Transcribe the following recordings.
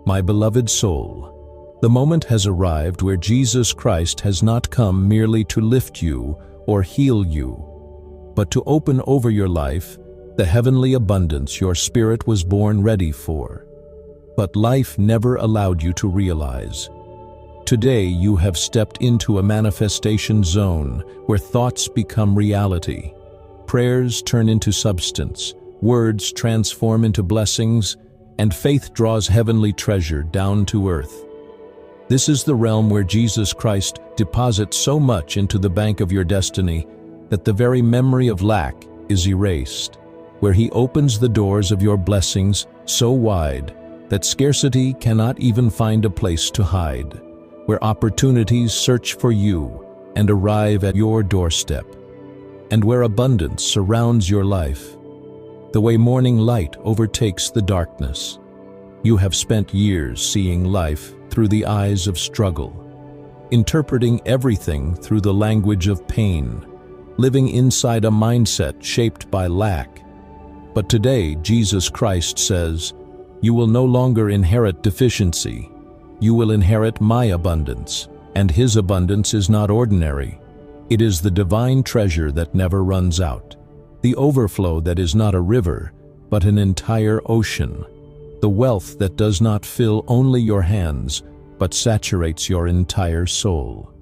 My beloved soul, the moment has arrived where Jesus Christ has not come merely to lift you or heal you, but to open over your life the heavenly abundance your spirit was born ready for, but life never allowed you to realize. Today you have stepped into a manifestation zone where thoughts become reality, prayers turn into substance, words transform into blessings, and faith draws heavenly treasure down to earth. This is the realm where Jesus Christ deposits so much into the bank of your destiny that the very memory of lack is erased, where He opens the doors of your blessings so wide that scarcity cannot even find a place to hide, where opportunities search for you and arrive at your doorstep, and where abundance surrounds your life, the way morning light overtakes the darkness. You have spent years seeing life through the eyes of struggle, interpreting everything through the language of pain, living inside a mindset shaped by lack. But today, Jesus Christ says, you will no longer inherit deficiency. You will inherit my abundance, and His abundance is not ordinary. It is the divine treasure that never runs out, the overflow that is not a river, but an entire ocean, the wealth that does not fill only your hands, but saturates your entire soul.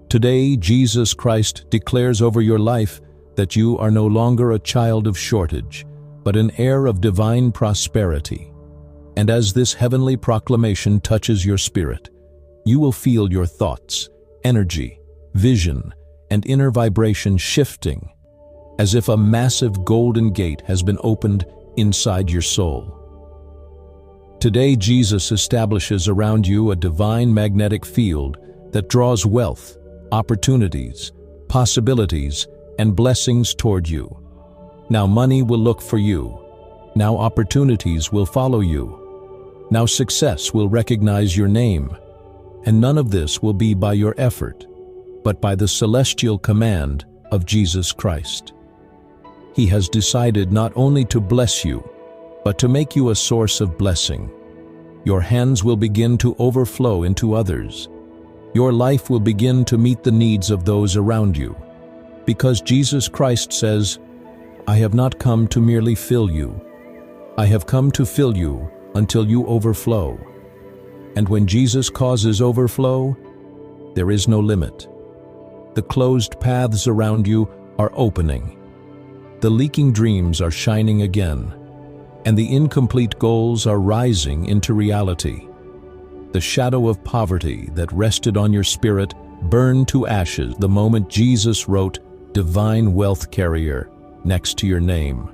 Today, Jesus Christ declares over your life that you are no longer a child of shortage, but an heir of divine prosperity. And as this heavenly proclamation touches your spirit, you will feel your thoughts, energy, vision, and inner vibration shifting, as if a massive golden gate has been opened inside your soul. Today, Jesus establishes around you a divine magnetic field that draws wealth, opportunities, possibilities, and blessings toward you. Now money will look for you. Now opportunities will follow you. Now success will recognize your name. And none of this will be by your effort, but by the celestial command of Jesus Christ. He has decided not only to bless you, but to make you a source of blessing. Your hands will begin to overflow into others. Your life will begin to meet the needs of those around you. Because Jesus Christ says, I have not come to merely fill you. I have come to fill you until you overflow. And when Jesus causes overflow, there is no limit. The closed paths around you are opening. The leaking dreams are shining again, and the incomplete goals are rising into reality. The shadow of poverty that rested on your spirit burned to ashes the moment Jesus wrote Divine Wealth Carrier next to your name.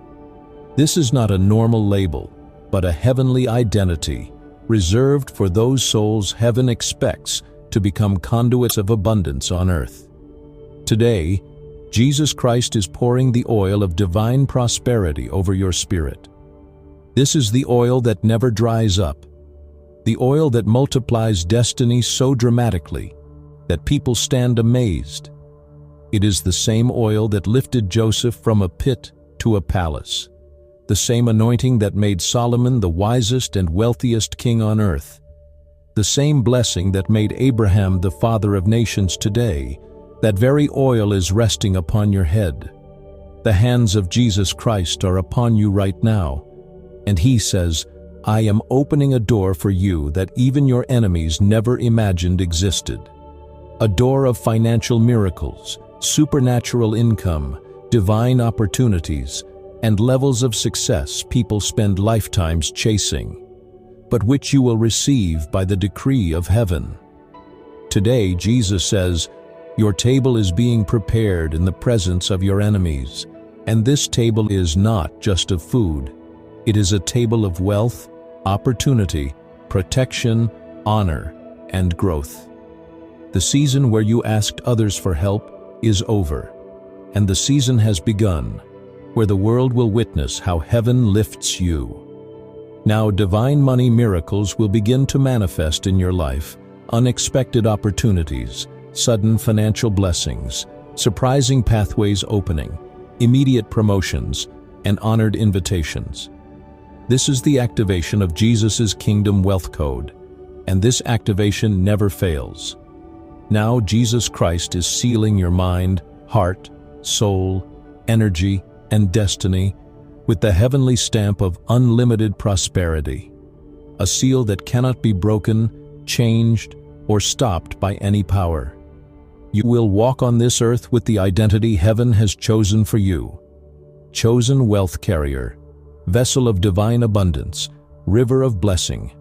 This is not a normal label, but a heavenly identity reserved for those souls heaven expects to become conduits of abundance on earth. Today, Jesus Christ is pouring the oil of divine prosperity over your spirit. This is the oil that never dries up, the oil that multiplies destiny so dramatically that people stand amazed. It is the same oil that lifted Joseph from a pit to a palace, the same anointing that made Solomon the wisest and wealthiest king on earth, the same blessing that made Abraham the father of nations today. That very oil is resting upon your head. The hands of Jesus Christ are upon you right now, and He says, I am opening a door for you that even your enemies never imagined existed. A door of financial miracles, supernatural income, divine opportunities, and levels of success people spend lifetimes chasing, but which you will receive by the decree of heaven. Today, Jesus says, your table is being prepared in the presence of your enemies, and this table is not just of food. It is a table of wealth, opportunity, protection, honor, and growth. The season where you asked others for help is over, and the season has begun, where the world will witness how heaven lifts you. Now divine money miracles will begin to manifest in your life, unexpected opportunities, sudden financial blessings, surprising pathways opening, immediate promotions, and honored invitations. This is the activation of Jesus' kingdom wealth code, and this activation never fails. Now Jesus Christ is sealing your mind, heart, soul, energy, and destiny with the heavenly stamp of unlimited prosperity, a seal that cannot be broken, changed, or stopped by any power. You will walk on this earth with the identity heaven has chosen for you. Chosen wealth carrier, vessel of divine abundance, river of blessing,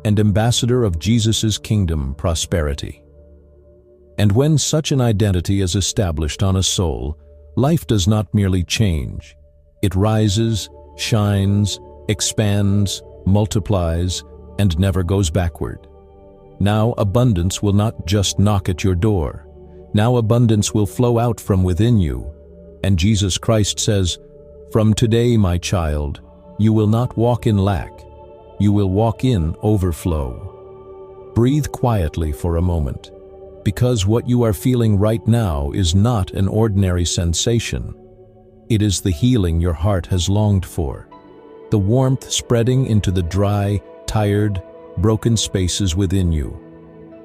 and ambassador of Jesus' kingdom prosperity. And when such an identity is established on a soul, life does not merely change. It rises, shines, expands, multiplies, and never goes backward. Now abundance will not just knock at your door. Now abundance will flow out from within you. And Jesus Christ says, "From today, my child, you will not walk in lack. You will walk in overflow." Breathe quietly for a moment, because what you are feeling right now is not an ordinary sensation. It is the healing your heart has longed for, the warmth spreading into the dry, tired, broken spaces within you.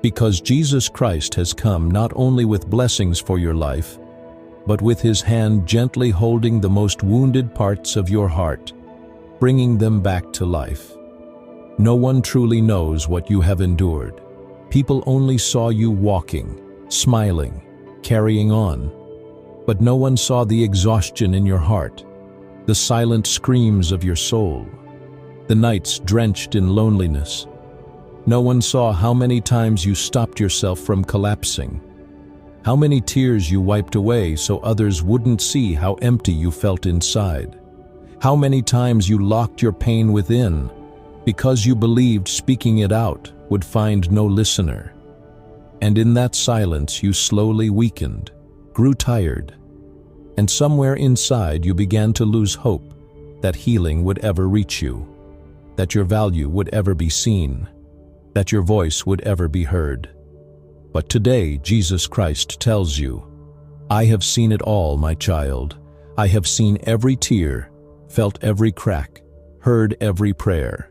Because Jesus Christ has come not only with blessings for your life, but with His hand gently holding the most wounded parts of your heart, bringing them back to life. No one truly knows what you have endured. People only saw you walking, smiling, carrying on. But no one saw the exhaustion in your heart, the silent screams of your soul, the nights drenched in loneliness. No one saw how many times you stopped yourself from collapsing, how many tears you wiped away so others wouldn't see how empty you felt inside, how many times you locked your pain within because you believed speaking it out would find no listener. And in that silence you slowly weakened, grew tired, and somewhere inside you began to lose hope that healing would ever reach you, that your value would ever be seen, that your voice would ever be heard. But today Jesus Christ tells you, "I have seen it all, my child. I have seen every tear, felt every crack, heard every prayer."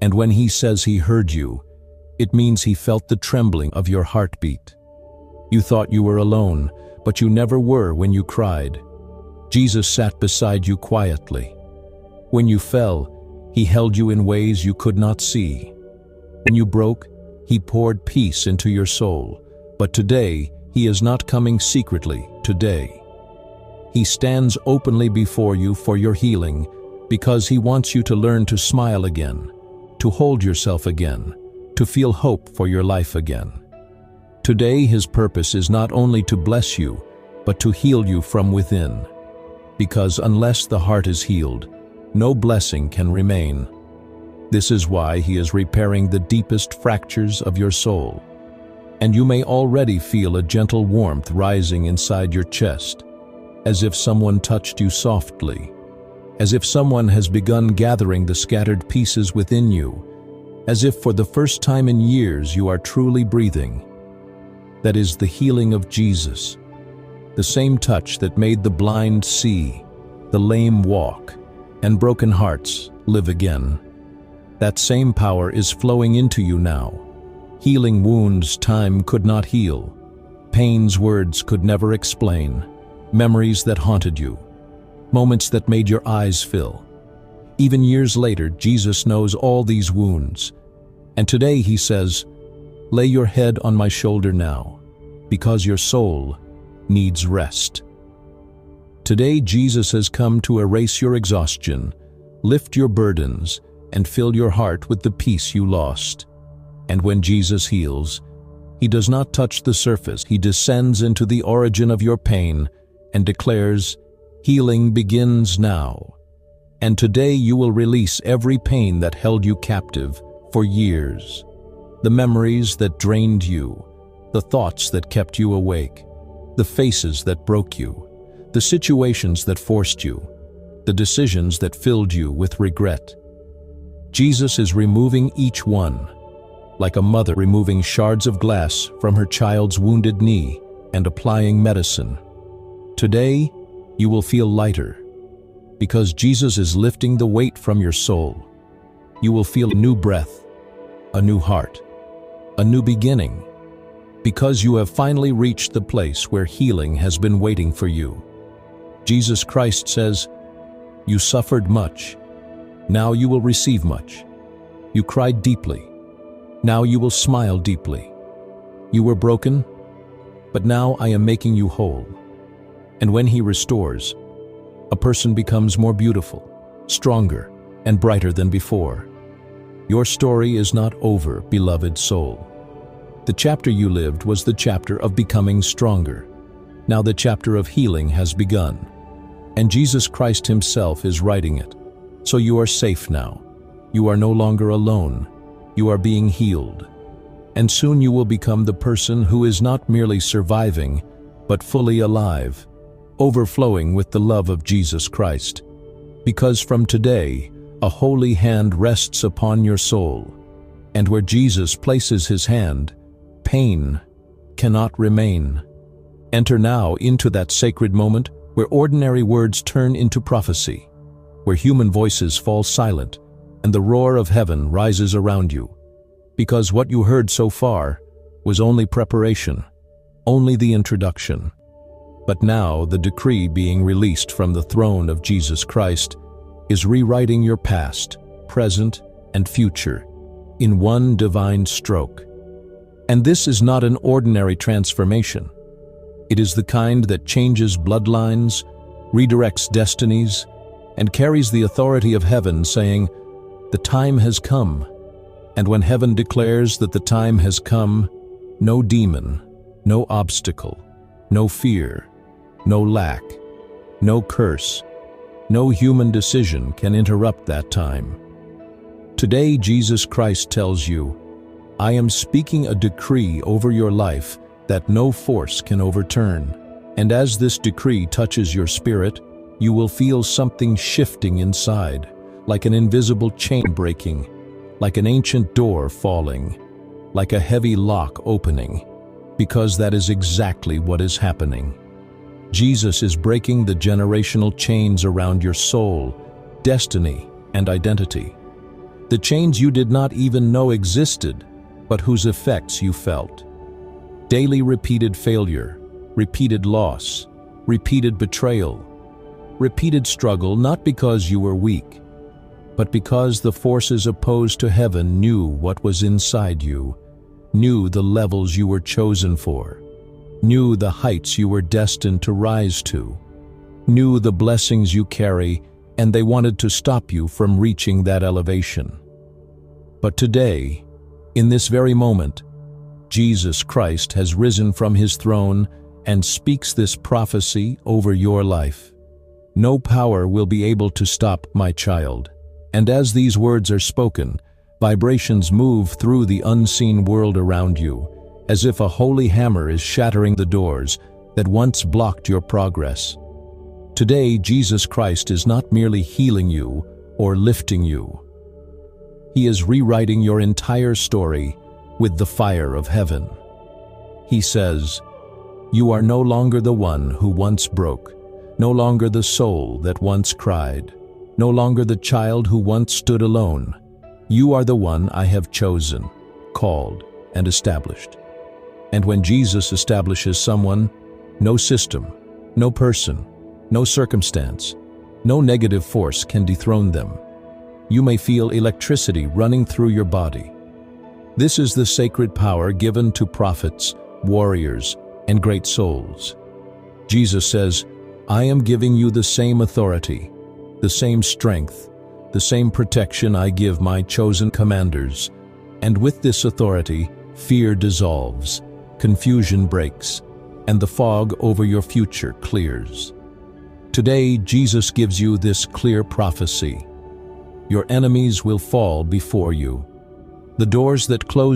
And when He says He heard you, it means He felt the trembling of your heartbeat. You thought you were alone, but you never were when you cried. Jesus sat beside you quietly. When you fell, He held you in ways you could not see. When you broke, He poured peace into your soul. But today, He is not coming secretly. Today, He stands openly before you for your healing, because He wants you to learn to smile again, to hold yourself again, to feel hope for your life again. Today His purpose is not only to bless you, but to heal you from within. Because unless the heart is healed, no blessing can remain. This is why He is repairing the deepest fractures of your soul. And you may already feel a gentle warmth rising inside your chest, as if someone touched you softly, as if someone has begun gathering the scattered pieces within you, as if for the first time in years you are truly breathing. That is the healing of Jesus, the same touch that made the blind see, the lame walk, and broken hearts live again. That same power is flowing into you now, healing wounds time could not heal, pains words could never explain, memories that haunted you, moments that made your eyes fill. Even years later, Jesus knows all these wounds, and today He says, "Lay your head on my shoulder now, because your soul needs rest." Today Jesus has come to erase your exhaustion, lift your burdens, and fill your heart with the peace you lost. And when Jesus heals, He does not touch the surface. He descends into the origin of your pain and declares, "Healing begins now." And today you will release every pain that held you captive for years, the memories that drained you, the thoughts that kept you awake, the faces that broke you, the situations that forced you, the decisions that filled you with regret. Jesus is removing each one, like a mother removing shards of glass from her child's wounded knee and applying medicine. Today, you will feel lighter, because Jesus is lifting the weight from your soul, You will feel a new breath, a new heart, a new beginning, because you have finally reached the place where healing has been waiting for you. Jesus Christ says, "You suffered much. Now you will receive much. You cried deeply. Now you will smile deeply. You were broken, but now I am making you whole." And when He restores, a person becomes more beautiful, stronger, and brighter than before. Your story is not over, beloved soul. The chapter you lived was the chapter of becoming stronger. Now the chapter of healing has begun, and Jesus Christ Himself is writing it. So you are safe now. You are no longer alone. You are being healed. And soon you will become the person who is not merely surviving, but fully alive, overflowing with the love of Jesus Christ. Because from today, a holy hand rests upon your soul, and where Jesus places His hand, pain cannot remain. Enter now into that sacred moment where ordinary words turn into prophecy, where human voices fall silent and the roar of heaven rises around you. Because what you heard so far was only preparation, only the introduction. But now the decree being released from the throne of Jesus Christ is rewriting your past, present, and future in one divine stroke. And this is not an ordinary transformation. It is the kind that changes bloodlines, redirects destinies, and carries the authority of heaven, saying, "The time has come." And when heaven declares that the time has come, no demon, no obstacle, no fear, no lack, no curse, no human decision can interrupt that time. Today, Jesus Christ tells you, "I am speaking a decree over your life that no force can overturn." And as this decree touches your spirit, you will feel something shifting inside, like an invisible chain breaking, like an ancient door falling, like a heavy lock opening, because that is exactly what is happening. Jesus is breaking the generational chains around your soul, destiny, and identity. The chains you did not even know existed, but whose effects you felt. Daily repeated failure, repeated loss, repeated betrayal, repeated struggle, not because you were weak, but because the forces opposed to heaven knew what was inside you, knew the levels you were chosen for, knew the heights you were destined to rise to, knew the blessings you carry, and they wanted to stop you from reaching that elevation. But today, in this very moment, Jesus Christ has risen from His throne and speaks this prophecy over your life. No power will be able to stop my child. And as these words are spoken, vibrations move through the unseen world around you, as if a holy hammer is shattering the doors that once blocked your progress. Today, Jesus Christ is not merely healing you or lifting you. He is rewriting your entire story with the fire of heaven. He says, "You are no longer the one who once broke, no longer the soul that once cried, no longer the child who once stood alone. You are the one I have chosen, called, and established." And when Jesus establishes someone, no system, no person, no circumstance, no negative force can dethrone them. You may feel electricity running through your body. This is the sacred power given to prophets, warriors, and great souls. Jesus says, "I am giving you the same authority, the same strength, the same protection I give my chosen commanders. And with this authority, fear dissolves, confusion breaks, and the fog over your future clears." Today, Jesus gives you this clear prophecy. Your enemies will fall before you. The doors that closed